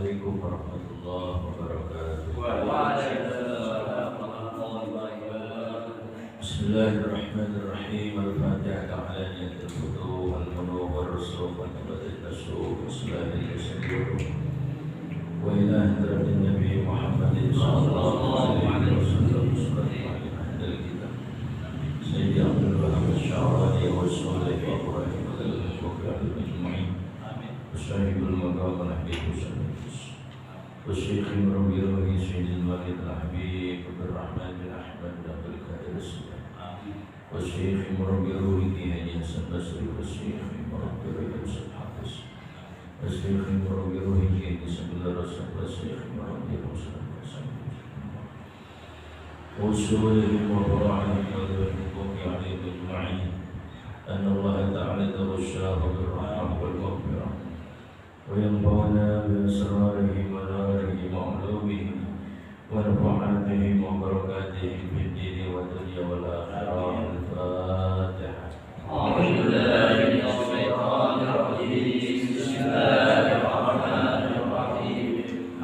Assalamualaikum warahmatullahi wabarakatuh. Waalaikumsalam warahmatullahi wabarakatuh. Bismillahirrahmanirrahim. Al-Fatihah ala niyatil futuh wal munu wal rusuh wal nabatil nasuh. Bismillahirrahmanirrahim. Wa ila hadratin Nabi Muhammadin sallallahu alaihi wasallam. Sayyidi Abdul Wahab Al-Sya'rani wa Salih wa Ibrahim al-Ajma'in. Sahibul Maqam al-Habib والشيخ مربي روحي سيد الوالد الحبيب عبد الرحمن بن احمد بن عبد القادر السلام والشيخ مربي روحي هاني حسن بصري والشيخ مربي روحي يوسف حافظ والشيخ مربي روحي هاني سبيل الرسول والشيخ مربي روحي وصولهم وبراءهم وذرهم عليهم اجمعين ان الله تعالى تغشاه بالرحمه والمغفره وينفعنا بأسرارهم ونارهم وعلومهم ونفعاتهم وبركاتهم في الدين والدنيا والآخرة. الفاتحة. أعوذ بالله من الشيطان الرجيم. بسم الله الرحمن الرحيم.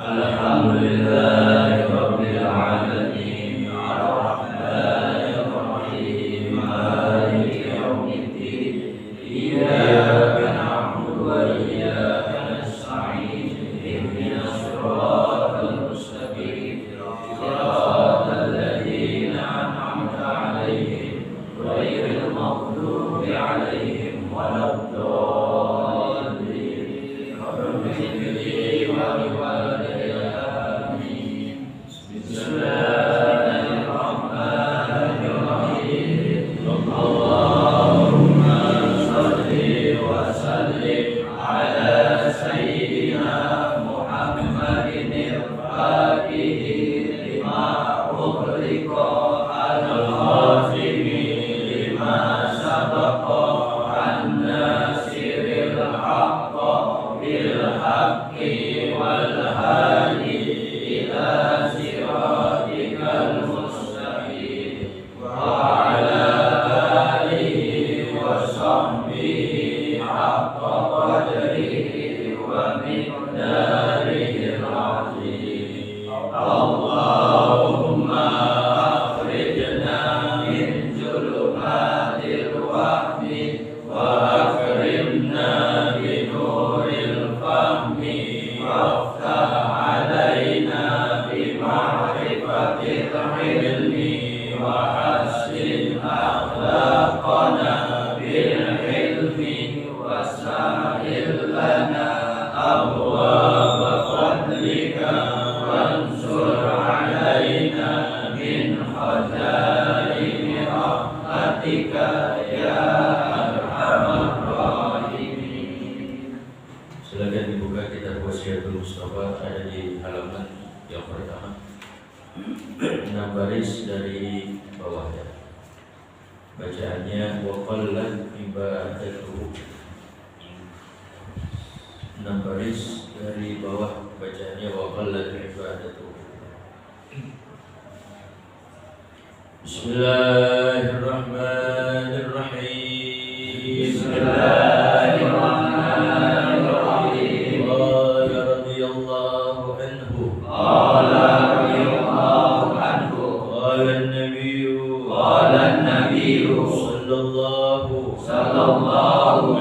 الحمد لله رب العالمين الرحمن الرحيم مالك يوم الدين إياك نعبد وإياك نستعين اهدنا الصراط المستقيم صراط الذين أنعمت عليهم غير المغضوب عليهم ولا الضالين رب اغفر لي ولوالدي آمين. بسم الله الرحمن الرحيم. اللهم صل وسلم على سيدنا محمد الفاتح لما أغلق الخاتم لما سبق الناصر الحق بالحق والهادي إلى صراطك المستقيم وعلى آله وصحبه حق قدره ومقداره العظيم. اللهم أخرجنا من ظلمات الوهم وأكرمنا بنور الفهم وافتح علينا بمعرفة العلم وحسن أخلاقنا بالعلم وسهل لنا أبواب فضلك وانصر علينا من خزائن رحمتك يا أرحم الراحمين. Silakan dibuka kitab Wasiatul Mustafa, ada di halaman yang pertama 6 baris dari bawahnya. Bacaannya wa qallat ibadatuhu. 6 baris dari bawah bacaannya wa qallat ibadatuhu. Bismillahirrahmanirrahim. Bismillahirrahmanirrahim. Qala radhiyallahu anhu. Qala radhiyallahu anhu. Qala an-nabiyyu Qala an-nabiyyu sallallahu sallallahu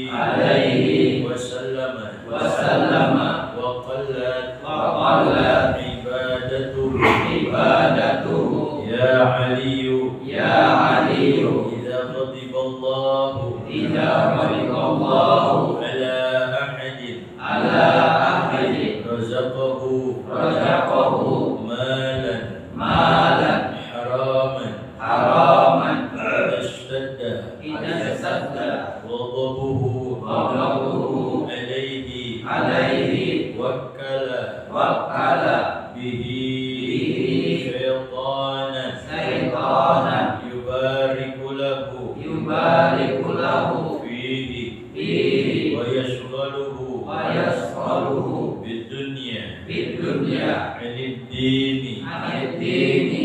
alaihi wasallam wa qallat ibadatuhu ya aliyu idza ghadiballahu ala ahadin razaqahu malan haraman idza istadda ghadabuhu alayhi wakkala bihi syaiطانا yubariku lahu fihi wa yashghaluhu bidunya anid dini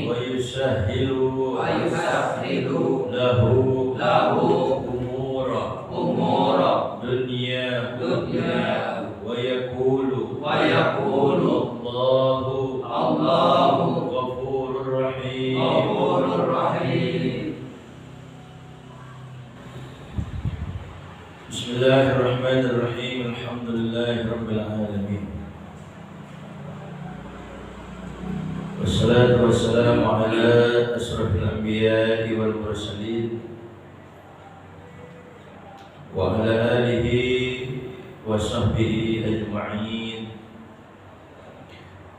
wa yusahhilu lahu umura dunya wa yakulu wa yaqulu Allahu Ghafurur Rahim. Ghafurur Rahim. Bismillahirrahmanirrahim. Alhamdulillahirabbil alamin. Wassalatu wassalamu ala asrafil anbiya'i wal mursalin wa ala alihi wa sahbihi ajma'in.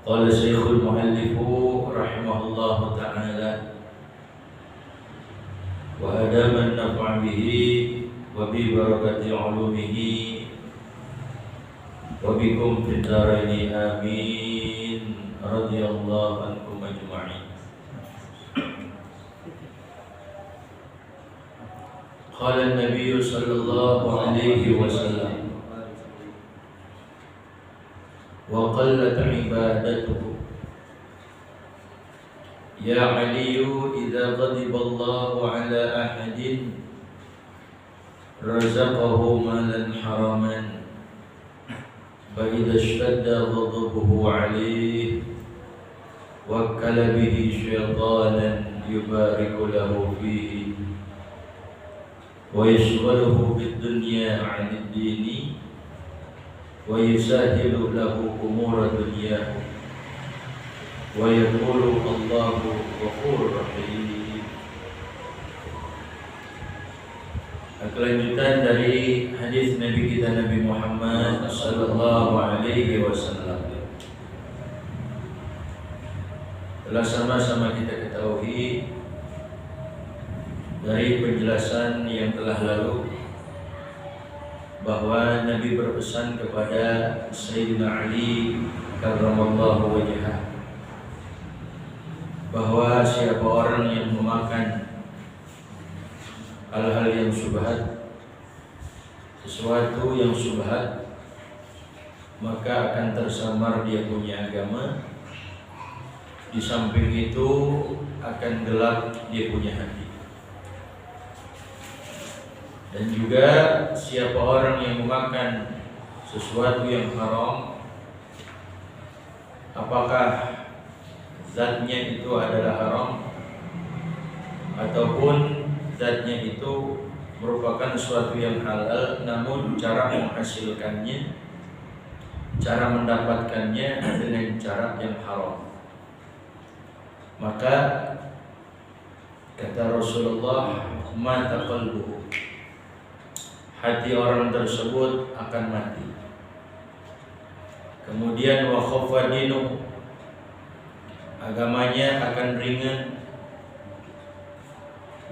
Qala Syekhul Muallifu rahimahullahu ta'ala wa adaman naf'a bihi wa bi barakati ulumihi wa bikum fid dharaini amin. Radhiyallahu ankum ajma'in. Qala an-nabiy sallallahu alaihi wasallam wa qallat ibadatuhu ya Ali idza ghadiba Allahu ala ahadin razaqahu malan haraman fa idza ishtadda ghadabuhu alayhi wakkala bihi syaitanan yubariku lahu fihi wa yashghaluhu bid-dunya 'anid dini wa yusahilu lahu umura dunyahu wa yaqulu Allahu Ghafurur Rahim. Kelanjutan dari hadis Nabi kita Nabi Muhammad sallallahu alaihi wasallam. Telah sama-sama kita ketahui dari penjelasan yang telah lalu bahwa Nabi berpesan kepada Sayyidina Ali karramallahu wajhah bahwa siapa orang yang memakan hal-hal yang syubhat, sesuatu yang syubhat, maka akan tersamar dia punya agama. Di samping itu akan gelap dia punya hati. Dan juga siapa orang yang memakan sesuatu yang haram, apakah zatnya itu adalah haram ataupun zatnya itu merupakan sesuatu yang halal, namun cara menghasilkannya, cara mendapatkannya dengan cara yang haram, maka kata Rasulullah, mata qalbuhu, hati orang tersebut akan mati. Kemudian wa khaffa dinuhu, agamanya akan ringan.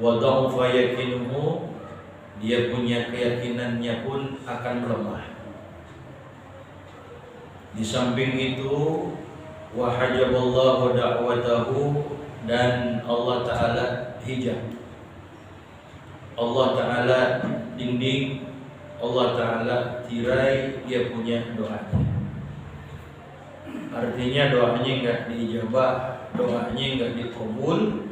Wa dha'fa yaqinuhu, dia punya keyakinannya pun akan melemah. Di samping itu wa hajaballahu da'watahu, dan Allah Ta'ala hijab, Allah Ta'ala dinding, Allah Ta'ala tirai dia punya doanya. Artinya doanya enggak diijabah, doanya enggak dikabul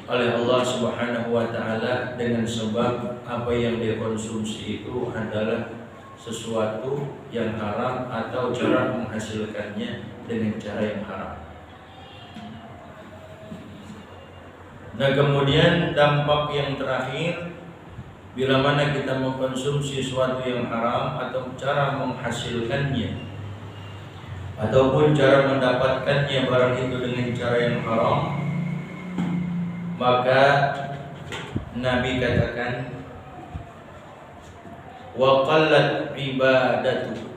oleh Allah Subhanahu wa Ta'ala dengan sebab apa yang dia konsumsi itu adalah sesuatu yang haram atau cara menghasilkannya dengan cara yang haram. Nah, kemudian dampak yang terakhir, bila mana kita mengkonsumsi sesuatu yang haram atau cara menghasilkannya ataupun cara mendapatkannya barang itu dengan cara yang haram, maka Nabi katakan wa qallat ibadatu,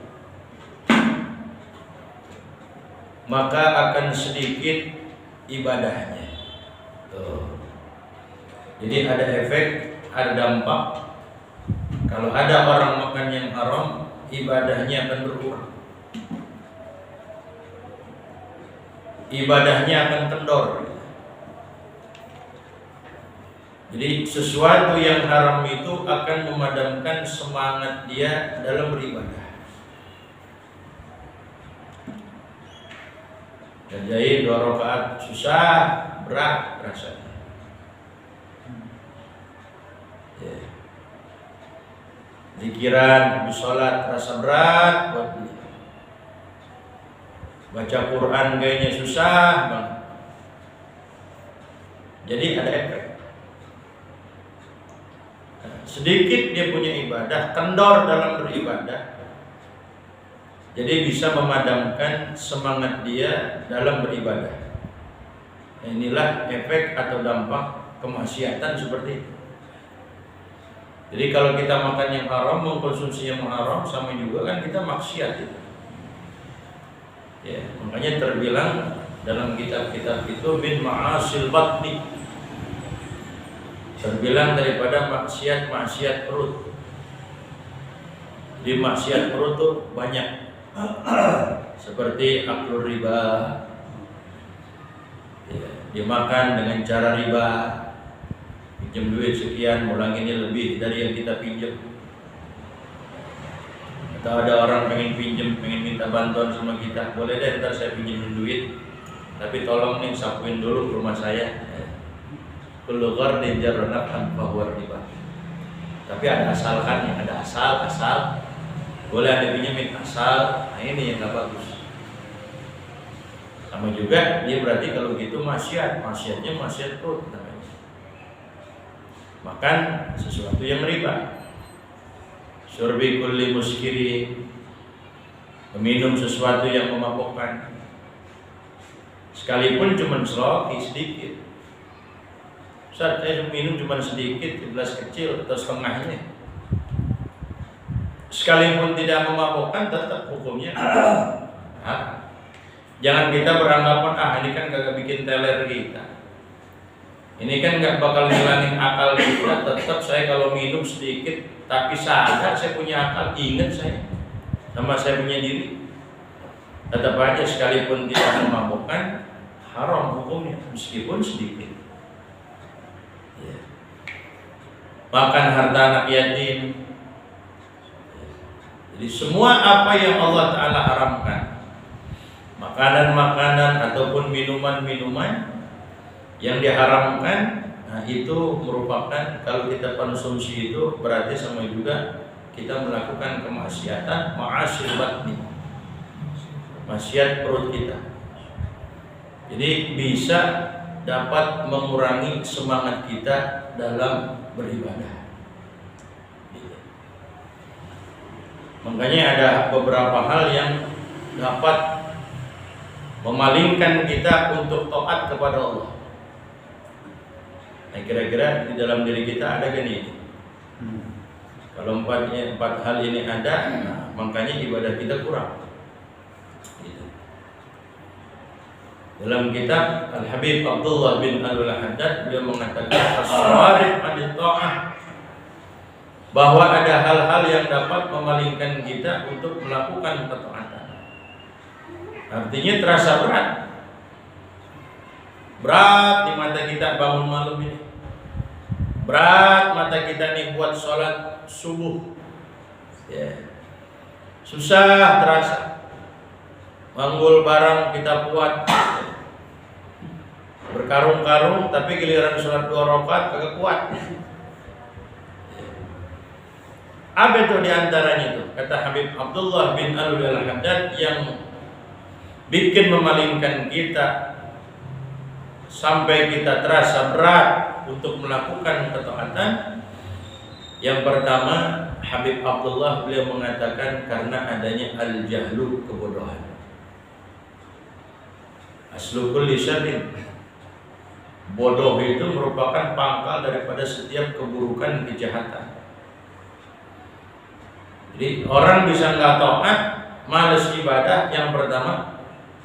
maka akan sedikit ibadahnya. Jadi ada efek, ada dampak. Kalau ada orang makan yang haram, ibadahnya akan berkurang, ibadahnya akan kendor. Jadi sesuatu yang haram itu akan memadamkan semangat dia dalam beribadah. Kerjain 2 rakaat susah, berat rasanya. Zikiran habis sholat terasa berat buat dia. baca Quran kayaknya susah banget. Jadi ada efek. Sedikit dia punya ibadah, kendor dalam beribadah, jadi bisa memadamkan semangat dia dalam beribadah. Inilah efek atau dampak kemaksiatan seperti itu. Jadi kalau kita makan yang haram, mengkonsumsi yang haram, sama juga kan kita maksiat itu. Ya, makanya terbilang dalam kitab-kitab itu min ma'asil batni, terbilang daripada maksiat perut. Di maksiat perut tuh banyak, seperti aklur riba, ya, dimakan dengan cara riba, pinjam duit sekian, ulanginnya lebih dari yang kita pinjam. Atau ada orang pengen minta bantuan sama kita, boleh deh ntar saya pinjemin duit, tapi tolong nih sapuin dulu ke rumah saya. Kullu ghardin jarra naf'an fahuwa riba. Tapi ada asalkannya, ada asal. Boleh ada pinjemin asal, nah ini yang gak bagus. Sama juga dia berarti kalau gitu maksiatnya maksiat perut namanya. Makan sesuatu yang riba, syurbi kulli muskiri, meminum sesuatu yang memabukkan, sekalipun cuma seloki sedikit. Saat saya minum cuma sedikit, gelas kecil atau setengahnya, sekalipun tidak memabukkan, tetap hukumnya. Jangan kita beranggapan ini kan gak bikin teler kita, ini kan gak bakal ngilangin akal kita. Tetap saya kalau minum sedikit, tapi sadar saya punya akal, ingat saya sama saya punya diri, tetap aja sekalipun tidak memabukkan, haram hukumnya meskipun sedikit. Makan harta anak yatim. Jadi semua apa yang Allah Ta'ala haramkan, makanan-makanan ataupun minuman-minuman yang diharamkan, nah itu merupakan, kalau kita konsumsi itu berarti sama juga kita melakukan kemaksiatan, ma'asyil batni, maksiat perut kita. Jadi bisa dapat mengurangi semangat kita dalam beribadah. Makanya ada beberapa hal yang dapat memalingkan kita untuk taat kepada Allah. Nah, kira-kira di dalam diri kita ada gini. Kalau empat hal ini ada, nah, makanya ibadah kita kurang. Dalam kitab Al-Habib Abdullah bin Al-Haddad, dia mengatakan as-sarif anit ta'ah, bahwa ada hal-hal yang dapat memalingkan kita untuk melakukan ketaatan. Artinya terasa berat di mata kita bangun malam ini, berat mata kita nih buat sholat subuh, ya. Susah terasa, manggul barang kita kuat, berkarung-karung, tapi giliran sholat 2 rakaat kagak kuat. Apa itu diantaranya itu? Kata Habib Abdullah bin Al-Haddad, yang bikin memalingkan kita sampai kita terasa berat untuk melakukan ketaatan. Yang pertama, Habib Abdullah beliau mengatakan karena adanya al-jahlu, kebodohan. Aslu kulli syarrin, bodoh itu merupakan pangkal daripada setiap keburukan, kejahatan. Jadi orang bisa nggak taat, malas ibadah, yang pertama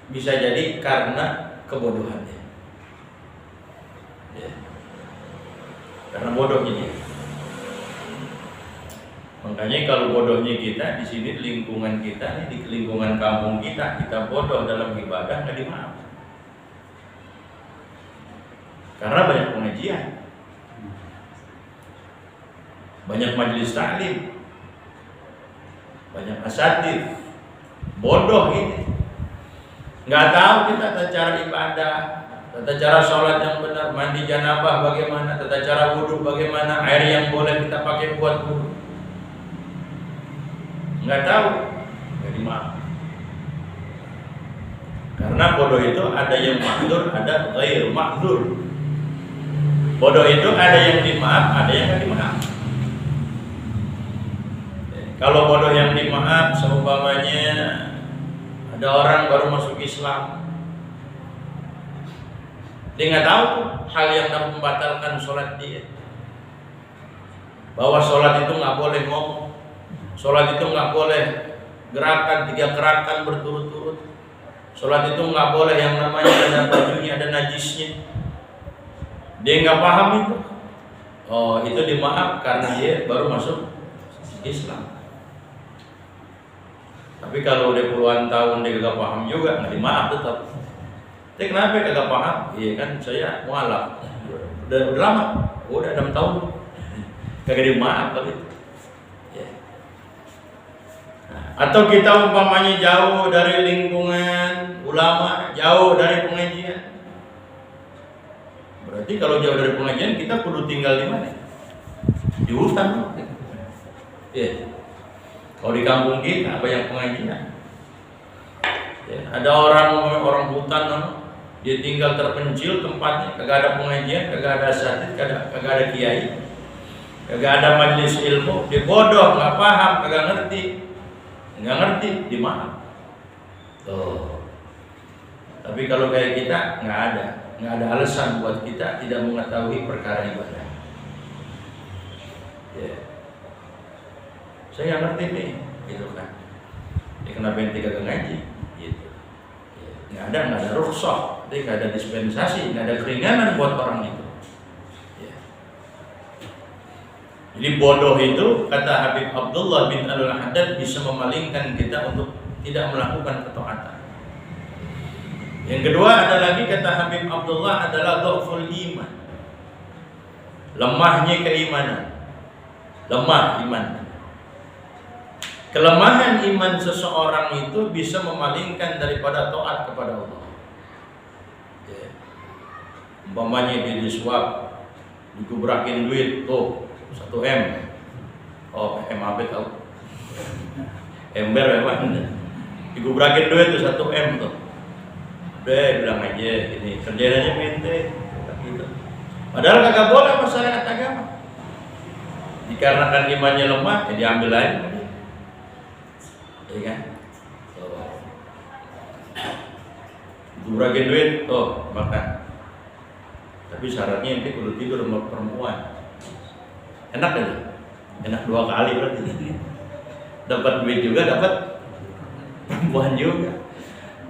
bisa jadi karena kebodohannya, ya. Karena bodohnya dia. Makanya kalau bodohnya kita di sini, lingkungan kita, di lingkungan kampung kita bodoh dalam ibadah, nggak dimaafkan. Karena banyak pengajian, banyak majelis taklim, banyak asatidz, bodoh ini. Nggak tahu kita tata cara ibadah, tata cara sholat yang benar, mandi janabah bagaimana, tata cara wudhu bagaimana, air yang boleh kita pakai buat wudhu. Nggak tahu, nggak dimaafkan. Karena bodoh itu ada yang ma'dzur, ada ghair ma'dzur. Bodoh itu ada yang dimaaf, ada yang nggak dimaaf. Kalau bodoh yang dimaaf, seumpamanya ada orang baru masuk Islam, dia nggak tahu hal yang dapat membatalkan sholat dia. Bahwa sholat itu nggak boleh ngomong, sholat itu nggak boleh gerakan 3 gerakan berturut-turut, sholat itu nggak boleh yang namanya ada bajunya ada najisnya. Dia nggak paham itu. Oh, itu dimaaf karena dia baru masuk Islam. Tapi kalau udah puluhan tahun dia gak paham juga, nggak dimaaf tetap. Tapi kenapa gak paham? Iya kan saya mualaf. Udah lama, udah 6 tahun. Kagak dimaaf kali. Ya. Nah, atau kita umpamanya jauh dari lingkungan ulama, jauh dari pengajian. Berarti kalau jauh dari pengajian kita kudu tinggal di mana? Di hutan. Ya. Kalau di kampung kita banyak pengajian. Ya, ada orang hutan, dia tinggal terpencil tempatnya, kagak ada pengajian, kagak ada asatidz, kagak ada kiai, kagak ada majelis ilmu, dia bodoh, nggak paham, kagak ngerti, dimaaf. Tuh. Tapi kalau kayak kita nggak ada alasan buat kita tidak mengetahui perkara ibadah. Ya. Saya ngerti nih, gitu kan. Ya, kenapa yang tidak ngaji? Gitu. Ya, nggak ada rukhsah, nggak ada dispensasi, nggak ada keringanan buat orang itu. Ya. Jadi bodoh itu kata Habib Abdullah bin Al-Haddad bisa memalingkan kita untuk tidak melakukan ketaatan. Yang kedua ada lagi kata Habib Abdullah adalah dhaful iman, lemahnya keimanan, lemah iman. Kelemahan iman seseorang itu bisa memalingkan daripada taat kepada Allah. Ya. Umpamanya dia disuap, dikubrakin duit, tuh 1 M. Oh, M apa tahu? Ember memang. Dikubrakin duit tuh 1 M tuh. Udah bilang aja ini kerjaan aja mente gitu. Padahal kagak boleh masyarakat agama. Dikarenakan imannya lemah, ya diambil aja. Iya kan? Kubrakin duit, makan. Tapi syaratnya nanti kudu tidur sama perempuan. Enak kan? Enak 2 kali berarti. Dapat duit juga, dapat perempuan juga.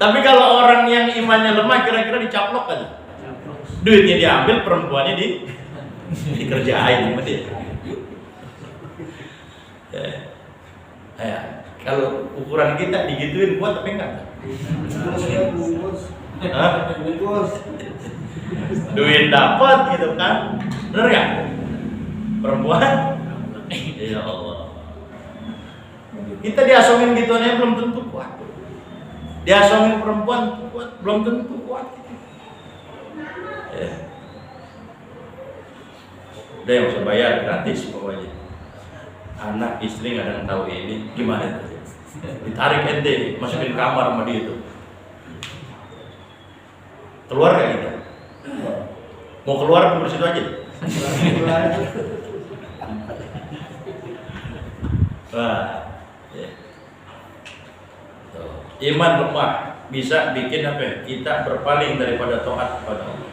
Tapi kalau orang yang imannya lemah kira-kira dicaplok kan? Duitnya diambil, perempuannya dikerjain sama dia. Ya. Kalau ukuran kita digituin kuat tapi enggak. Duit dapat gitu kan? Bener nggak? Perempuan? Ya Allah. Kita diasongin gitu aja belum tentu kuat. Diasongin perempuan kuat belum tentu kuat. Ya. Udah yang bisa bayar gratis pokoknya. Anak istri nggak ada yang tahu ini gimana itu. Ditarik ente masukin kamar sama dia itu. Keluar gak kita? Mau keluar di situ aja. Wah, ya. Iman lemah bisa bikin apa ya? Kita berpaling daripada taat kepada Allah.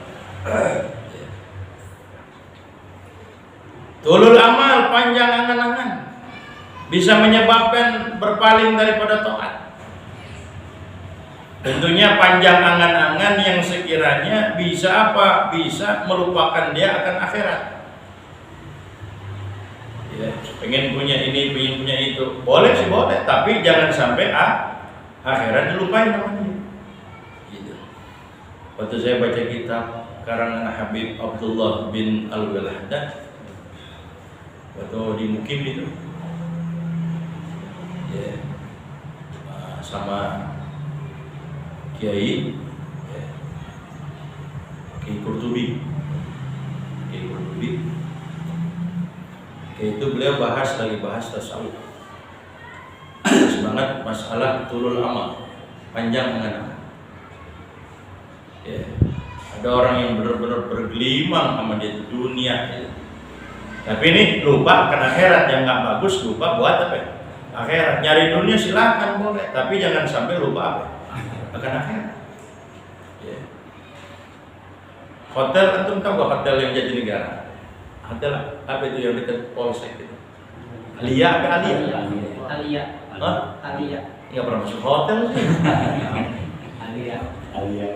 Tulul amal, panjang angan-angan, bisa menyebabkan berpaling daripada taat. Tentunya panjang angan-angan yang sekiranya bisa apa? Bisa melupakan dia akan akhirat. Ya, pengen punya ini, pengen punya itu, boleh sih boleh, tapi jangan sampai akhirat dilupain namanya. Gitu. Waktu saya baca kitab karangan Habib Abdullah bin Al-Haddad, waktu di Mukim itu, ya, sama Kiai, ya, Kiai Qurtubi, itu beliau bahas tasawuf, semangat masalah tulul amal, panjang angan-angan. Ya. Ada orang yang benar-benar bergelimang sama dia dunia. Ya. Tapi ini lupa akan akhirat, yang nggak bagus lupa buat apa? Akhirat. Nyari dunia silakan boleh, tapi jangan sampai lupa apa? Akan akhirat. Ya. Hotel, antum tahu gak hotel yang Jatinegara? Hotel apa itu yang dekat Polsek itu? Alia apa Alia? Alia. Hah? Alia. Nggak pernah masuk hotel sih. Alia. Alia.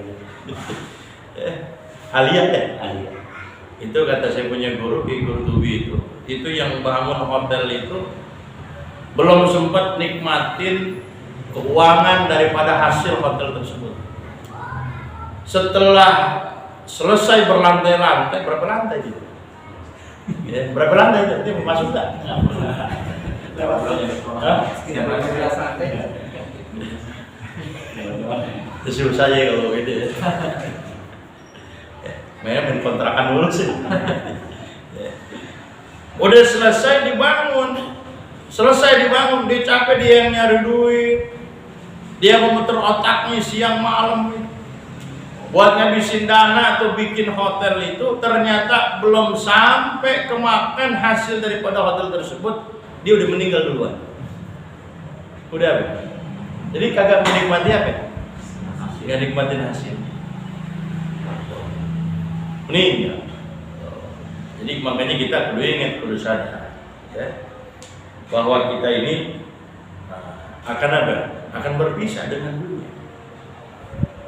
Alia ya? Alia. Itu kata saya punya guru di Kurtubi itu yang bangun hotel itu belum sempat nikmatin keuangan daripada hasil hotel tersebut. Setelah selesai berlantai-lantai, berapa lantai itu? Ya, berapa lantai itu? Dia mau masuk nggak? Lewat Hah? Terus saja kalau gitu ya. Main kontrakan dulu sih. Udah selesai dibangun, dia capek, dia yang nyari duit, dia memutar otaknya siang malam buat ngabisin dana atau bikin hotel itu, ternyata belum sampai kemakan hasil daripada hotel tersebut, dia udah meninggal duluan. Udah apa? Jadi kagak menikmati apa? Gak nikmatin hasil. Meninggal. Jadi makanya kita perlu ingat, perlu sadar, ya, bahwa kita ini akan apa? Akan berpisah dengan dunia.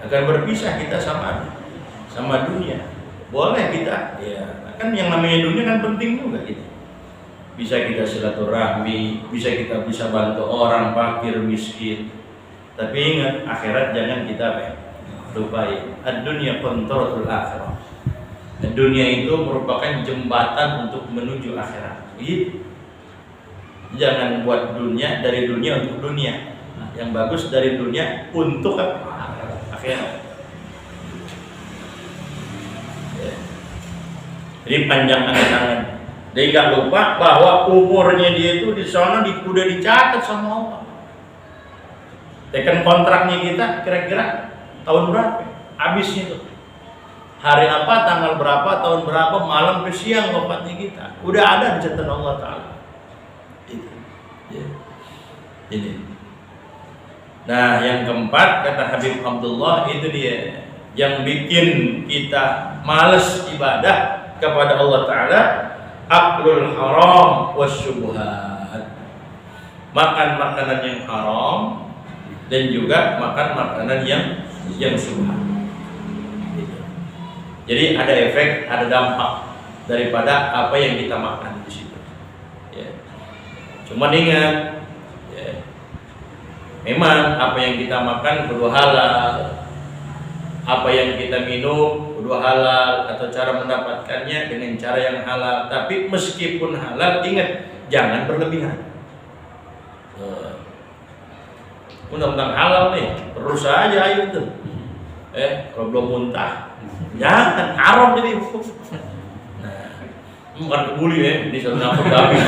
Akan berpisah kita sama dunia. Boleh kita, ya, kan yang namanya dunia kan penting juga gitu. Bisa kita silaturahmi, bisa bantu orang fakir miskin. Tapi ingat, akhirat jangan kita lupai. Ad-dunya qantaratul akhirah. Dunia itu merupakan jembatan untuk menuju akhirat. Gitu. Jangan buat dunia dari dunia untuk dunia. Yang bagus dari dunia untuk akhirat. Ya. Jadi panjang angan-angan. Dia nggak lupa bahwa umurnya dia itu di sana udah dicatat sama Allah. Tekan kontraknya kita kira-kira tahun berapa? Habisnya tuh. Hari apa, tanggal berapa, tahun berapa, malam ke siang wafatnya kita. Udah ada di catatan Allah Ta'ala. Itu. Ya. Ini. Nah, yang keempat kata Habib Abdullah itu dia yang bikin kita males ibadah kepada Allah Ta'ala, aklul haram wasyubuhat. Makan makanan yang haram dan juga makan makanan yang syubhat. Jadi ada efek, ada dampak daripada apa yang kita makan di situ. Ya. Cuma ingat, ya, memang apa yang kita makan kudu halal, apa yang kita minum kudu halal, atau cara mendapatkannya dengan cara yang halal. Tapi meskipun halal, ingat jangan berlebihan. Undang-undang halal nih, terus aja ayo tuh. Kalau belum muntah, jangan, haram jadi hukum. Nah, bukan kebuli ya, ini satu nampak habis,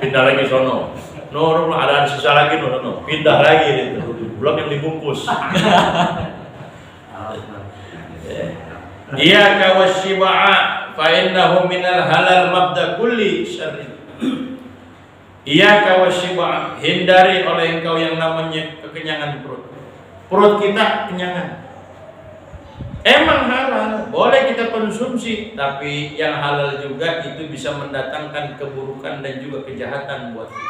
pindah lagi sono. No, ada sisa lagi, no, pindah lagi itu. Belum yang dibungkus. Iya kawasyiba'a, fa innahu minal halal mabda kulli syarrin. Iya kawasyiba'a, hindari oleh engkau yang namanya kekenyangan perut. Perut kita kenyangan. Emang halal, boleh kita konsumsi, tapi yang halal juga itu bisa mendatangkan keburukan dan juga kejahatan buat kita.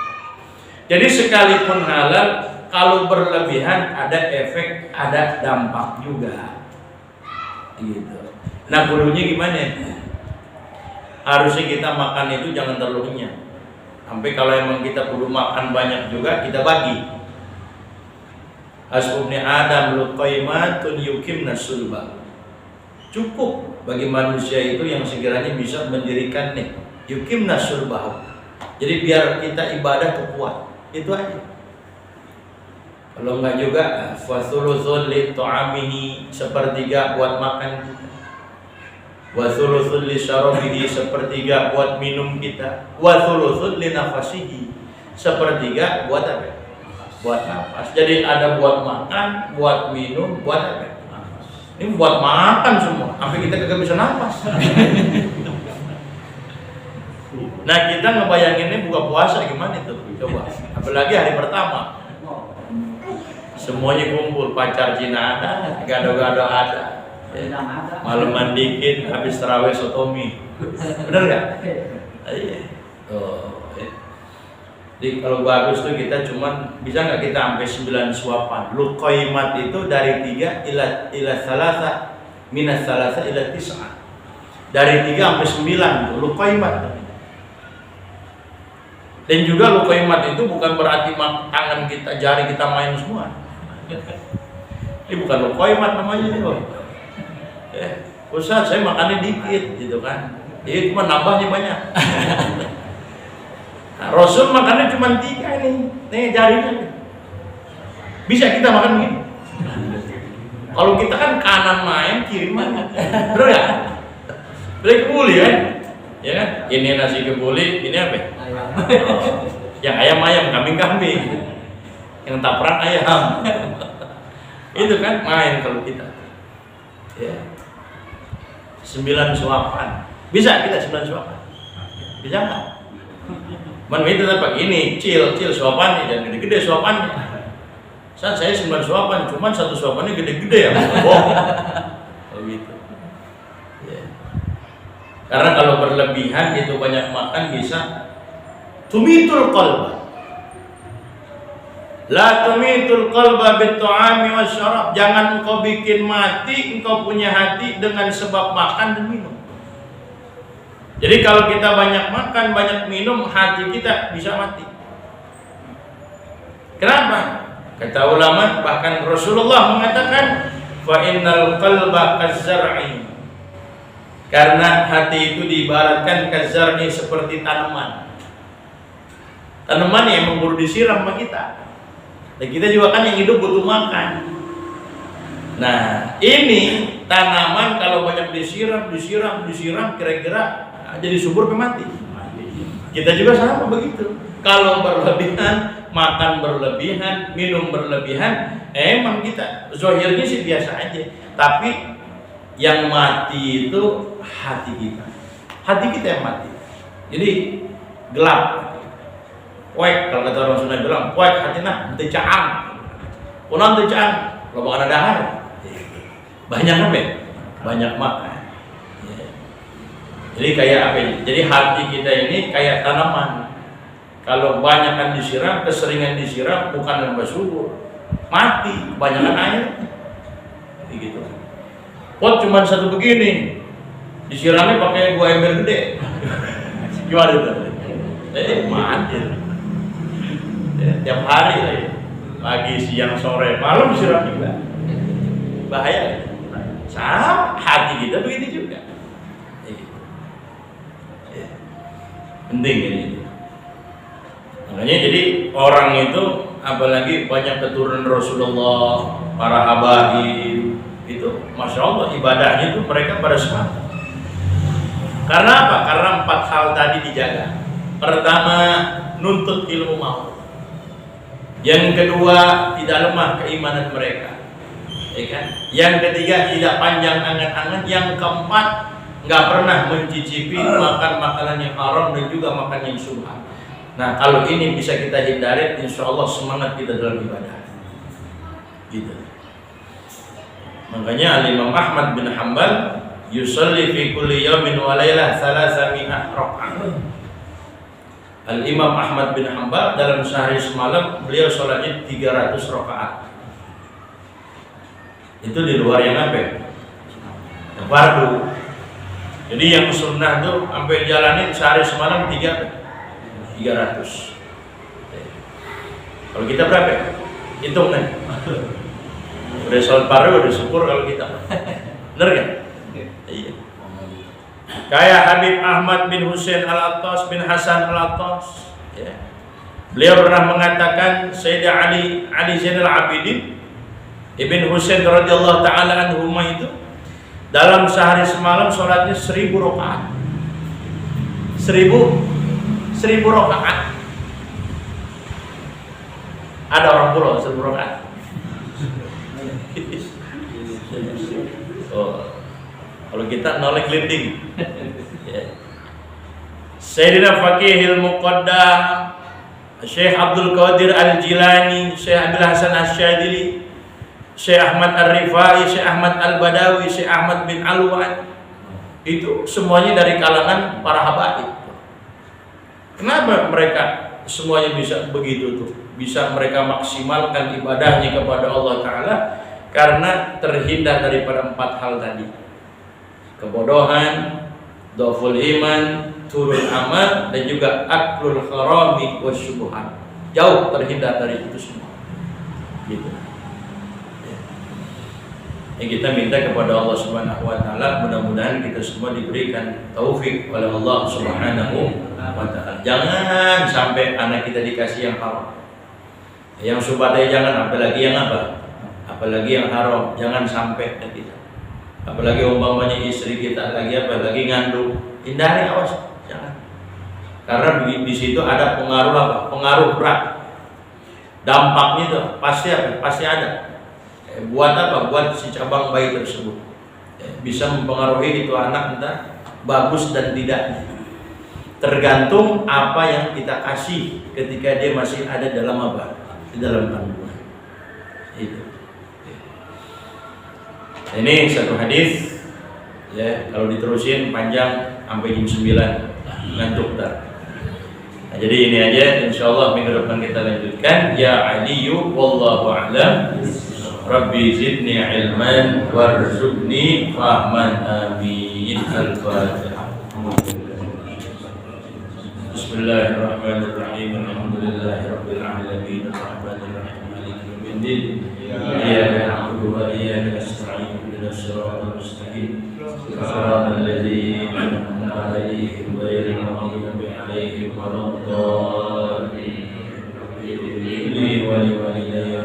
Jadi sekalipun halal, kalau berlebihan ada efek, ada dampak juga. Gitu. Nah, kudunya gimana? Harusnya kita makan itu jangan terlalu kenyang. Sampai kalau emang kita perlu makan banyak juga, kita bagi. Hasbubni Adam luqaimatun yukimna sulba. Cukup bagi manusia itu yang sekiranya bisa mendirikan nih yukimna sulba. Jadi biar kita ibadah kuat. Itu aja. Kalau enggak juga fasulusul li ta'amihi, sepertiga buat makan kita. Wa thuluthul li syarabihi, sepertiga buat minum kita. Wa thuluthul li nafasihi, sepertiga buat apa? Buat nafas. Jadi ada buat makan, buat minum, buat apa? Ini buat makan semua, sampai kita kagak bisa nafas. Nah kita ngebayanginnya buka puasa gimana itu? Coba, apalagi hari pertama. Semuanya kumpul, pacar Cina ada, gado-gado ada. Malaman dikit, habis tarawih sotomi. Bener gak? Iya. Jadi kalau bagus tuh kita cuman bisa nggak kita sampai 9 suapan. Luqaimat itu dari 3 ila salasa, minas salasa ila 9. Dari 3 sampai 9 tuh luqaimat. Dan juga luqaimat itu bukan berarti tangan kita, jari kita main semua. Ini bukan luqaimat namanya nih, Bang. Ustaz, saya makannya dikit gitu kan. Jadi cuma nambahnya banyak. Nah, Rasul makannya cuma 3 nih jarinya. Bisa kita makan begini? Kalau kita kan kanan main, kiri main. Bener ya? Beli kebuli kan? Ya kan? Ini nasi kebuli, ini apa? Ayam. Yang ayam, kambing. Yang taprak ayam. Itu kan main kalau kita. Ya. 9 suapan. Bisa kita 9 suapan? Bisa nggak? Man itu tetap ini, cil suapannya dan gede-gede suapannya. Saat saya 9 suapan, cuman 1 suapannya gede-gede ya. Oh gitu. Ya. Karena kalau berlebihan itu banyak makan bisa tumitul qalba. La tumitul qalba bit-ta'ami wasyarab. Jangan engkau bikin mati engkau punya hati dengan sebab makan dan minum. Jadi kalau kita banyak makan, banyak minum, hati kita bisa mati. Kenapa? Kata ulama, bahkan Rasulullah mengatakan, fa innal qalba kazzar'i. Karena hati itu diibaratkan kazzar'i seperti tanaman. Tanaman yang memburu disiram sama kita. Dan kita juga kan yang hidup butuh makan. Nah, ini tanaman kalau banyak disiram, kira-kira jadi subur ke mati. Kita juga sama begitu. Kalau berlebihan, makan berlebihan, minum berlebihan, emang kita zahirnya sih biasa aja. Tapi yang mati itu hati kita. Hati kita yang mati. Jadi gelap. Kuek kalau kata orang Sunda bilang, kuek hati nah, henti caang. Punan henti caang, kalau ada dahar. Banyak apa? Banyak makan. Jadi kayak apa ini? Jadi hati kita ini kayak tanaman. Kalau banyakan disiram, keseringan disiram, bukan nambah subur, mati, kebanyakan air. Gitu. Pot cuma 1 begini, disiramnya pakai 2 ember gede. Gimana itu? Mati. Tiap hari lagi, pagi, siang, sore, malam disiram juga. Bahaya. Sama hati kita begitu juga. Penting ini. Makanya jadi orang itu apalagi banyak keturunan Rasulullah, para habaib itu, masya Allah ibadahnya itu mereka pada semangat. Karena apa? Karena 4 hal tadi dijaga. Pertama, nuntut ilmu mau. Yang kedua, tidak lemah keimanan mereka. Ya kan? Yang ketiga, tidak panjang angan-angan. Yang keempat, nggak pernah mencicipi makan makanan yang haram dan juga makan yang subhan. Nah kalau ini bisa kita hindari, insya Allah semangat kita dalam ibadah. Gitu. Makanya Imam Ahmad bin Hanbal yusalli fi kulli yawmin wa lailah 300 raka'ah. Al-Imam Ahmad bin Hanbal dalam sehari semalam beliau sholatnya 300 rakaat. Itu di luar yang apa? Yang fardu. Jadi yang sunnah tuh sampai jalanin sehari semalam 300. Kalau kita berapa? Hitung nih. Udah sholat fardu udah syukur kalau kita. Bener kan? Iya. Kayak Habib Ahmad bin Husain Al-Attas bin Hasan Al-Attas. Ya. Beliau pernah mengatakan Sayyidina Ali Zainal Abidin Ibn Husain radhiyallahu taala anhuma itu dalam sehari semalam sholatnya 1000 rakaat. 1000 rakaat. Ada orang pulau 1000 rakaat. Oh, kalau kita nolak gliding. Ya. Sayyidina Faqihil Muqaddam Syekh Abdul Qadir Al-Jilani, Syekh Abdul Hasan Asy-Syadzili, Syekh Ahmad Ar-Rifai, Syekh Ahmad Al-Badawi, Syekh Ahmad bin Alwan, itu semuanya dari kalangan para habaib. Kenapa mereka semuanya bisa begitu tuh? Bisa mereka maksimalkan ibadahnya kepada Allah Ta'ala karena terhindar daripada 4 hal tadi: kebodohan, dhaful iman, turun amal, dan juga aklul harami wasyubuhat. Jauh terhindar dari itu semua. Gitu. Yang kita minta kepada Allah Subhanahu wa taala, mudah-mudahan kita semua diberikan taufik oleh Allah Subhanahu wa taala. Jangan sampai anak kita dikasih yang haram. Yang subadai jangan, apalagi yang apa? Apalagi yang haram, jangan sampai kita. Apalagi umpamanya istri kita lagi apa? Lagi ngandung, hindari, awas, jangan. Karena di situ ada pengaruh apa? Pengaruh berat. Dampaknya itu pasti apa? Pasti ada. Buat apa? Buat si cabang bayi tersebut. Bisa mempengaruhi itu anak entah bagus dan tidaknya. Tergantung apa yang kita kasih ketika dia masih ada dalam apa? Di dalam kandungan. Itu. Ini satu hadis, ya, kalau diterusin panjang sampai jam 9 ngantuk dah. Nah, jadi ini aja, insyaallah minggu depan kita lanjutkan. Ya Aliyu wallahu a'lam. Rabbi zidni ilman warzuqni fahman, amin. Al-Fatihah. Bismillahirrahmanirrahim. Alhamdulillahirabbil alamin. Arrahmanir rahim. Maliki yaumiddin. Iyyaka na'budu wa iyyaka nasta'in. Ihdinas siratal mustaqim. Siratal ladzina an'amta 'alaihim ghairil maghdubi 'alaihim waladdallin. Li wa li walidayya.